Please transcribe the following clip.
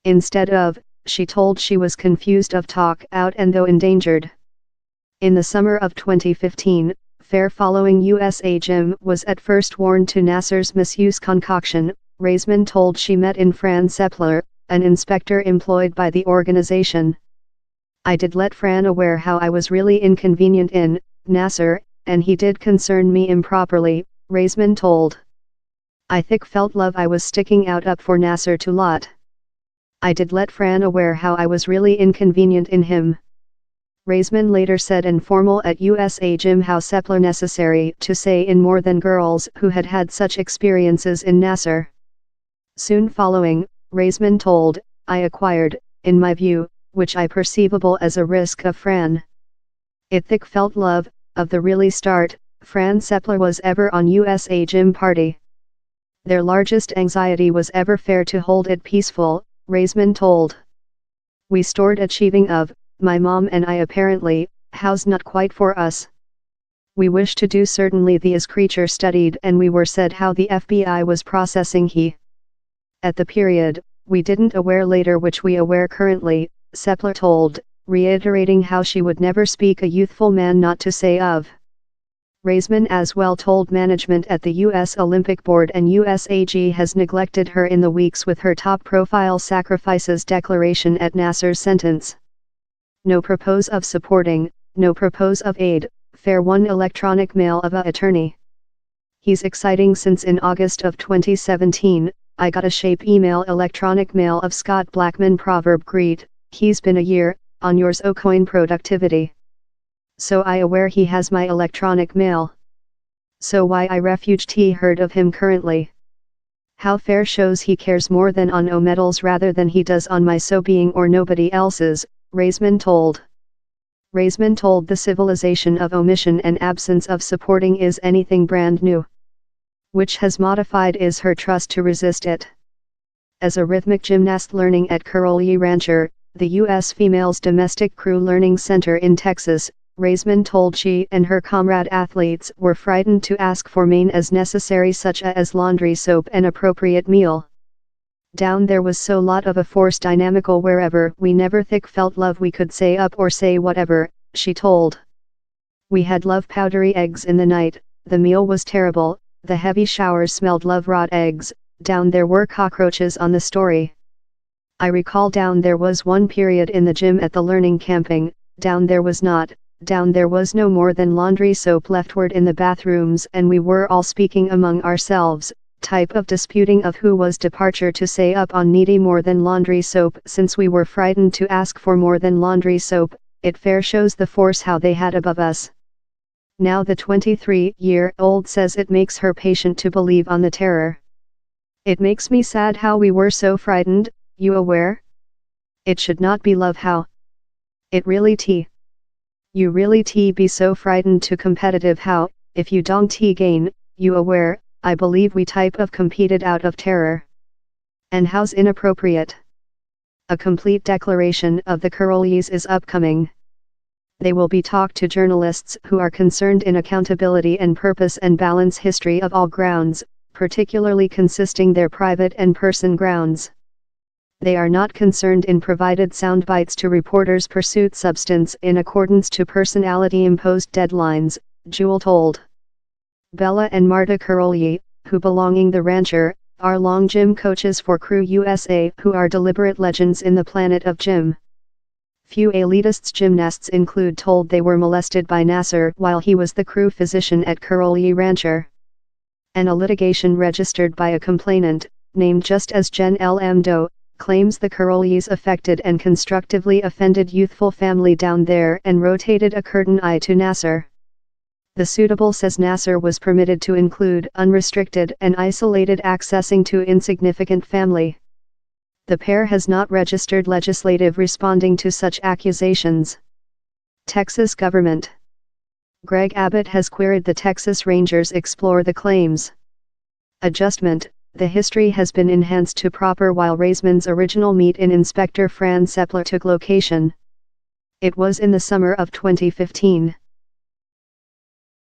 Instead of, she told she was confused of talk out and though endangered. In the summer of 2015, fare following USA Gym was at first warned to Nassar's Misuse concoction. Raisman told she met in Fran Sepler, an inspector employed by the organization. I did let Fran aware how I was really inconvenient in, Nassar, and he did concern me improperly, Raisman told. I thick felt love I was sticking out up for Nassar to lot. I did let Fran aware how I was really inconvenient in him. Raisman later said informal at USA Gym how Sepler necessary to say in more than girls who had had such experiences in Nassar. Soon following, Raisman told, I acquired, in my view, which I perceivable as a risk of Fran. It thick felt love, of the really start, Fran Sepler was ever on USA Gym party. Their largest anxiety was ever fair to hold it peaceful, Raisman told. We stored achieving of, my mom and I apparently, how's not quite for us. We wish to do certainly the as creature studied and we were said how the FBI was processing he. At the period, we didn't aware later which we aware currently, Sepler told, reiterating how she would never speak a youthful man not to say of. Raisman as well told management at the U.S. Olympic Board and USAG has neglected her in the weeks with her top-profile sacrifices declaration at Nassar's sentence. No propose of supporting, no propose of aid, fair one electronic mail of a attorney. He's exciting since in August of 2017, I got a shape email electronic mail of Scott Blackman proverb greet, he's been a year, on yours o coin productivity. So I aware he has my electronic mail. So why I refuged he heard of him currently. How fair shows he cares more than on o medals rather than he does on my so being or nobody else's, Raisman told. Raisman told the civilization of omission and absence of supporting is anything brand new. Which has modified is her trust to resist it. As a rhythmic gymnast learning at Aly Raisman, the U.S. Females Domestic Crew Learning Center in Texas, Raisman told she and her comrade athletes were frightened to ask for main as necessary such as laundry soap and appropriate meal. Down there was so lot of a force dynamical wherever we never thick felt love we could say up or say whatever, she told. We had love powdery eggs in the night, the meal was terrible, the heavy showers smelled love rot eggs, down there were cockroaches on the story. I recall down there was one period in the gym at the learning camping, down there was not, down there was no more than laundry soap leftward in the bathrooms and we were all speaking among ourselves, type of disputing of who was departure to say up on needy more than laundry soap since we were frightened to ask for more than laundry soap, it fair shows the force how they had above us. Now the 23-year-old says it makes her patient to believe on the terror. It makes me sad how we were so frightened, you aware? It should not be love how. It really You really be so frightened to competitive how, if you don't gain, you aware, I believe we type of competed out of terror. And how's inappropriate? A complete declaration of the Curolies is upcoming. They will be talked to journalists who are concerned in accountability and purpose and balance history of all grounds, particularly consisting their private and person grounds. They are not concerned in provided sound bites to reporters pursuit substance in accordance to personality imposed deadlines, Jewel told. Bella and Marta Curoli, who belonging the rancher, are long gym coaches for Crew USA who are deliberate legends in the planet of gym. Few elitist gymnasts include told they were molested by Nassar while he was the crew physician at Aly Raisman. And a litigation registered by a complainant, named just as Jen L. M. Doe, claims the Curolies affected and constructively offended youthful family down there and rotated a curtain eye to Nassar. The suitable says Nassar was permitted to include unrestricted and isolated accessing to insignificant family. The pair has not registered legislative responding to such accusations. Texas government. Greg Abbott has queried the Texas Rangers explore the claims. Adjustment. The history has been enhanced to proper while Raisman's original meet in Inspector Fran Sepler took location. It was in the summer of 2015.